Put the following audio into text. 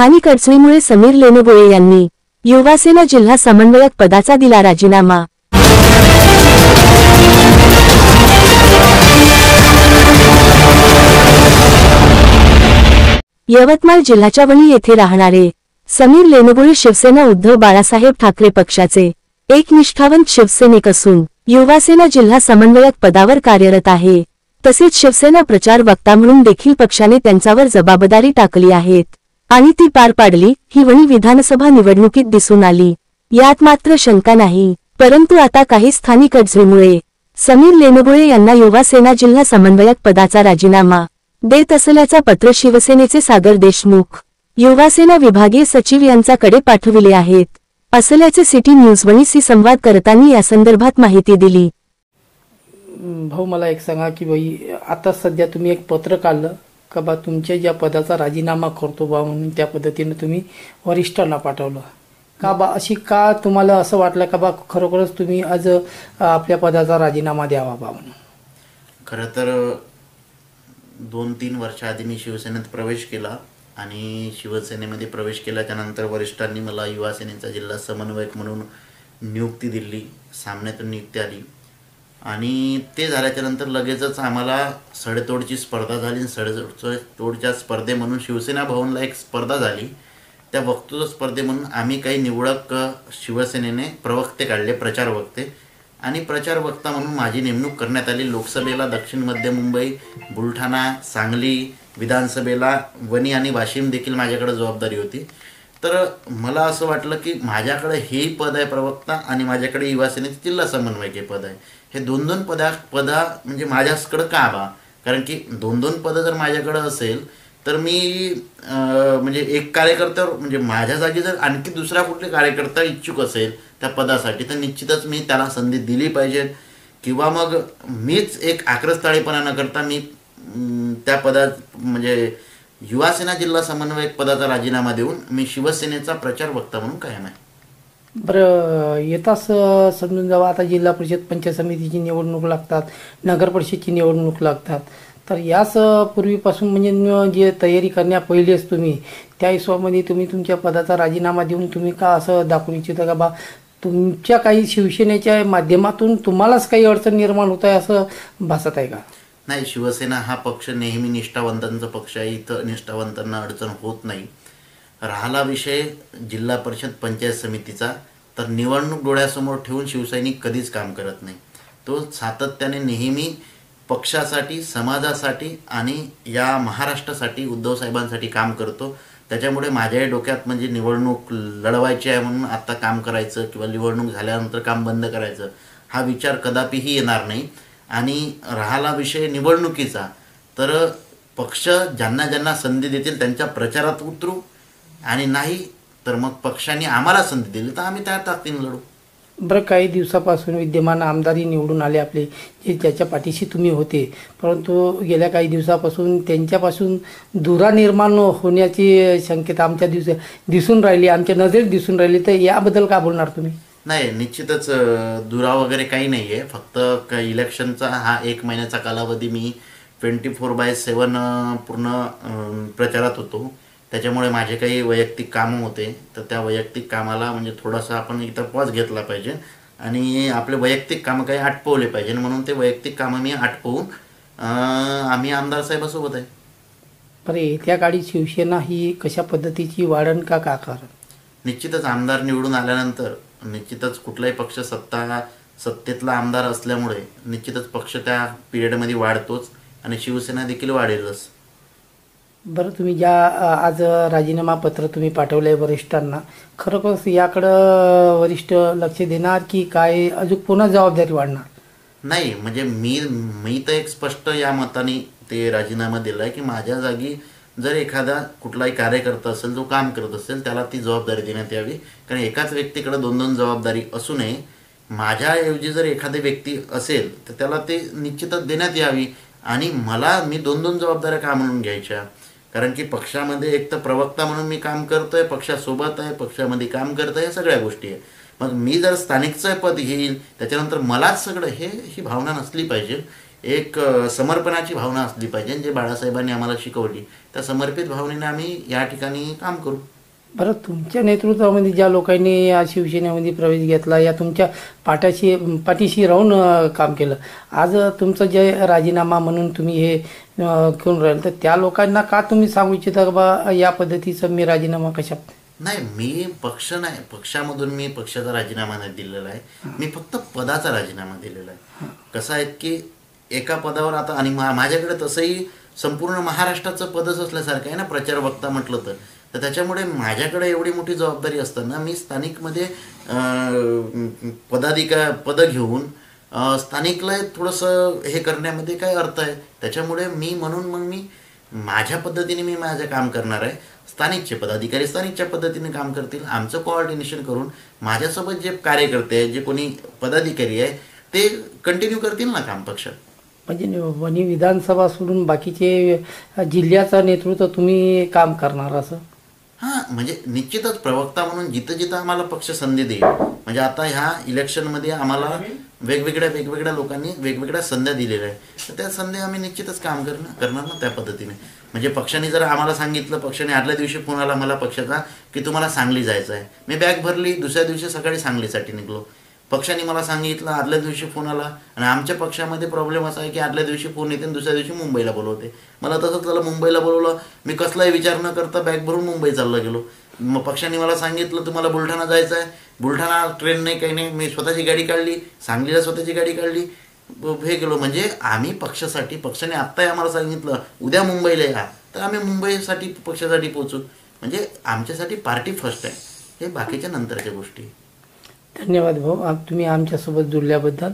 स्थानिक अडचणीमुळे समीर लेनबोळे यांनी युवासेना जिल्हा समन्वयक पदाचा दिला राजीनामा। यवतमाळ जिल्ह्याच्या वणी येथे राहणारे समीर लेनबोळे शिवसेना उद्धव बाळासाहेब ठाकरे पक्षाचे एक निष्ठावंत शिवसैनिक असून युवासेना जिल्हा समन्वयक पदावर कार्यरत आहे। तसेच शिवसेना प्रचार वक्ता म्हणून देखील पक्षाने त्यांच्यावर जबाबदारी टाकली आहेत आणि ती पार पाडली ही वणी विधानसभा निवडणुकीत दिसून आली। यात मात्र शंका नाही, परंतु आता काही स्थानिक अडचणीमुळे समीर लेनबोळे यांना युवासेना जिल्हा समन्वयक पदाचा राजीनामा देत असल्याचा पत्र शिवसेनेचे सागर देशमुख युवासेना विभागीय सचिव यांच्याकडे पाठविले आहेत असल्याचे सिटी न्यूज वणीशी संवाद करताना या संदर्भात माहिती दिली। भाऊ मला एक सांगा की बाई आता सध्या तुम्ही एक पत्र काढलं का बा तुमच्या ज्या पदाचा राजीनामा करतो बा म्हणून त्या पद्धतीने तुम्ही वरिष्ठांना पाठवलं का बा, अशी का तुम्हाला असं वाटलं का बा खरोखरच तुम्ही आज आपल्या पदाचा राजीनामा द्यावा बा म्हणून? खरं तर 2-3 वर्षाआधी मी शिवसेनेत प्रवेश केला आणि शिवसेनेमध्ये प्रवेश केल्याच्या नंतर वरिष्ठांनी मला युवासेनेचा जिल्हा समन्वयक म्हणून नियुक्ती दिली, सामन्यातून नियुक्ती आली आणि ते झाल्याच्या नंतर लगेचच आम्हाला सडेतोडची स्पर्धा झाली। सडेतोडच्या स्पर्धे म्हणून शिवसेना भवनला एक स्पर्धा झाली। त्या वक्तृत्व स्पर्धे म्हणून आम्ही काही निवडक शिवसेनेने प्रवक्ते काढले, प्रचार वक्ते, आणि प्रचार वक्ता म्हणून माझी नेमणूक करण्यात आली। लोकसभेला दक्षिण मध्य मुंबई, बुलढाणा, सांगली, विधानसभेला वणी आणि वाशिम देखील माझ्याकडे जबाबदारी होती। तर मला असं वाटलं की माझ्याकडे हे पद आहे प्रवक्ता आणि माझ्याकडे युवासेनेचे जिल्हा समन्वयक हे पद आहे, हे दोन पदा म्हणजे माझ्याकडं का बा, कारण की 2 पदं जर माझ्याकडे असेल तर मी म्हणजे एक कार्यकर्ता म्हणजे माझ्या जागी जर आणखी दुसरा कुठले कार्यकर्ता इच्छुक असेल त्या पदासाठी तर निश्चितच मी त्याला संधी दिली पाहिजे, किंवा मग मीच एक आक्रस्ताळेपणा न करता मी त्या पदात म्हणजे युवासेना जिल्हा समन्वयक पदाचा राजीनामा देऊन मी शिवसेनेचा प्रचार वक्ता म्हणून कायम आहे। बरं, येताच समजून जावा आता जिल्हा परिषद पंचायत समितीची निवडणूक लागतात, नगर परिषदची निवडणूक लागतात, तर याच पूर्वीपासून म्हणजे जे तयारी करण्या पहिलेच तुम्ही त्या हिशोबामध्ये तुम्ही तुमच्या पदाचा राजीनामा देऊन तुम्ही का असं दाखवू इच्छिता का बा तुमच्या काही शिवसेनेच्या माध्यमातून तुम्हालाच काही अडचण निर्माण होत आहे असं भासत आहे का? नाही, शिवसेना हा पक्ष नेहमी निष्ठावंतांचा पक्ष आहे, इथं निष्ठावंतांना अडचण होत नाही। राहिला विषय जिल्हा परिषद पंचायत समितीचा, तर निवडणूक डोळ्यासमोर ठेवून शिवसैनिक कधीच काम करत नाही। तो सातत्याने नेहमी पक्षासाठी, समाजासाठी आणि या महाराष्ट्रासाठी, उद्धव साहेबांसाठी काम करतो। त्याच्यामुळे माझ्याही डोक्यात म्हणजे निवडणूक लढवायची आहे म्हणून आत्ता काम करायचं किंवा निवडणूक झाल्यानंतर काम बंद करायचं हा विचार कदापिही येणार नाही। आणि राहिला विषय निवडणुकीचा, तर पक्ष ज्यांना ज्यांना संधी देतील त्यांच्या प्रचारात उतरू आणि नाही तर मग पक्षाने आम्हाला संधी दिली तर आम्ही त्या ताकदीने लढू। बरं, काही दिवसापासून विद्यमान आमदारही निवडून आले आपले, जे ज्याच्या पाठीशी तुम्ही होते, परंतु गेल्या काही दिवसापासून त्यांच्यापासून दुरा निर्माण होण्याची शक्यता आमच्या दिसून राहिली, आमच्या नजरेत दिसून राहिली, तर याबद्दल काय बोलणार तुम्ही? नाही, निश्चितच दुरा वगैरे काही नाही आहे, फक्त इलेक्शनचा हा 1 महिन्याचा कालावधी मी 24/7 पूर्ण प्रचारात होतो, त्याच्यामुळे माझे काही वैयक्तिक कामं होते, तर त्या वैयक्तिक कामाला म्हणजे थोडासा आपण इथं पॉज घेतला पाहिजे आणि आपले वैयक्तिक कामं काही आटपवले पाहिजे, म्हणून ते वैयक्तिक कामं मी आटपवून आम्ही आमदार साहेबासोबत आहे। बरं, येत्या काळी शिवसेना ही कशा पद्धतीची वाढण का कारण? निश्चितच आमदार निवडून आल्यानंतर निश्चितच कुठलाही पक्ष सत्तेतला आमदार असल्यामुळे निश्चितच पक्ष त्या पिरियडमध्ये वाढतोच आणि शिवसेना देखील वाढेलच। बरं, तुम्ही ज्या आज राजीनामा पत्र तुम्ही पाठवलंय वरिष्ठांना, खरोखर याकडं वरिष्ठ लक्ष देणार की काय अजून पुन्हा जबाबदारी वाढणार? नाही, म्हणजे मी तर एक स्पष्ट या मताने ते राजीनामा दिला आहे की माझ्या जागी जर एखादा कुठलाही कार्यकर्ता असेल जो काम करत असेल त्याला ती जबाबदारी देण्यात यावी, कारण एकाच व्यक्तीकडे 2-2 जबाबदारी असू नये। माझ्याऐवजी जर एखादी व्यक्ती असेल तर त्याला ते निश्चितच देण्यात यावी आणि मी 2-2 जबाबदाऱ्या का म्हणून घ्यायच्या, कारण की पक्षामध्ये एक तर प्रवक्ता म्हणून मी काम करतोय, पक्षासोबत आहे, पक्षामध्ये काम करतोय, या सगळ्या गोष्टी आहे। मग मी जर स्थानिकचं पद घेईल त्याच्यानंतर मलाच सगळं ही भावना नसली पाहिजे। एक समर्पणाची भावना असली पाहिजे, जे बाळासाहेबांनी आम्हाला शिकवली. त्या समर्पित भावनेने आम्ही या ठिकाणी काम करू. बरं, तुमच्या नेतृत्वामध्ये ज्या लोकांनी या शिवसेनेमध्ये प्रवेश घेतला, या तुमच्या पाठीशी राहून काम केलं, आज तुमचं जे राजीनामा म्हणून तुम्ही हे घेऊन राहिले, तर त्या लोकांना का तुम्ही सांगू इच्छिता की बा या पद्धतीचं मी राजीनामा कशा? नाही, मी पक्ष नाही, पक्षामधून मी पक्षाचा राजीनामा नाही दिलेला आहे. मी फक्त पदाचा राजीनामा दिलेला आहे. कसं आहे की एका पदावर आता, आणि माझ्याकडे तसंही संपूर्ण महाराष्ट्राचं पदच असल्यासारखं आहे ना, प्रचार वक्ता म्हटलं तर त्याच्यामुळे माझ्याकडे एवढी मोठी जबाबदारी असताना मी स्थानिकमध्ये पदं घेऊन स्थानिकला थोडंसं हे करण्यामध्ये काय अर्थ आहे. त्याच्यामुळे मग मी माझ्या पद्धतीने मी माझं काम करणार आहे. स्थानिकचे पदाधिकारी स्थानिकच्या पद्धतीने काम करतील. आमचं कोऑर्डिनेशन करून माझ्यासोबत जे कार्यकर्ते आहेत, जे कोणी पदाधिकारी आहे, ते कंटिन्यू करतील ना काम पक्षात. म्हणजे वणी विधानसभा सोडून बाकीचे जिल्ह्याचं नेतृत्व तुम्ही काम करणार असं? हां, म्हणजे निश्चितच प्रवक्ता म्हणून जिथं जिथं आम्हाला पक्ष संधी देईल. म्हणजे आता ह्या इलेक्शनमध्ये आम्हाला वेगवेगळ्या लोकांनी वेगवेगळ्या संध्या दिलेल्या आहे, तर त्या संध्या आम्ही निश्चितच काम करणार ना त्या पद्धतीने. म्हणजे पक्षाने जर आम्हाला सांगितलं, पक्षाने आदल्या दिवशी फोन आला मला पक्षाचा की तुम्हाला सांगली जायचं आहे, मी बॅग भरली, दुसऱ्या दिवशी सकाळी सांगलीसाठी निघलो. पक्षाने मला सांगितलं, आदल्या दिवशी फोन आला. आणि आमच्या पक्षामध्ये प्रॉब्लेम असा आहे की आदल्या दिवशी फोन येते आणि दुसऱ्या दिवशी मुंबईला बोलवते. मला तसंच झालं, मुंबईला बोलवलं, मी कसलाही विचार न करता बॅग भरून मुंबई चालला गेलो. मग पक्षाने मला सांगितलं तुम्हाला बुलढाणा जायचं आहे, बुलढाणा ट्रेन नाही, काही नाही, मी स्वतःची गाडी काढली, सांगलीला स्वतःची गाडी काढली, हे गेलो. म्हणजे आम्ही पक्षासाठी, पक्षाने आत्ताही आम्हाला सांगितलं उद्या मुंबईला या, तर आम्ही मुंबईसाठी पक्षासाठी पोहोचू. म्हणजे आमच्यासाठी पार्टी फर्स्ट आहे, हे बाकीच्या नंतरच्या गोष्टी. धन्यवाद भाऊ, तुम्ही आमच्यासोबत जुळल्याबद्दल.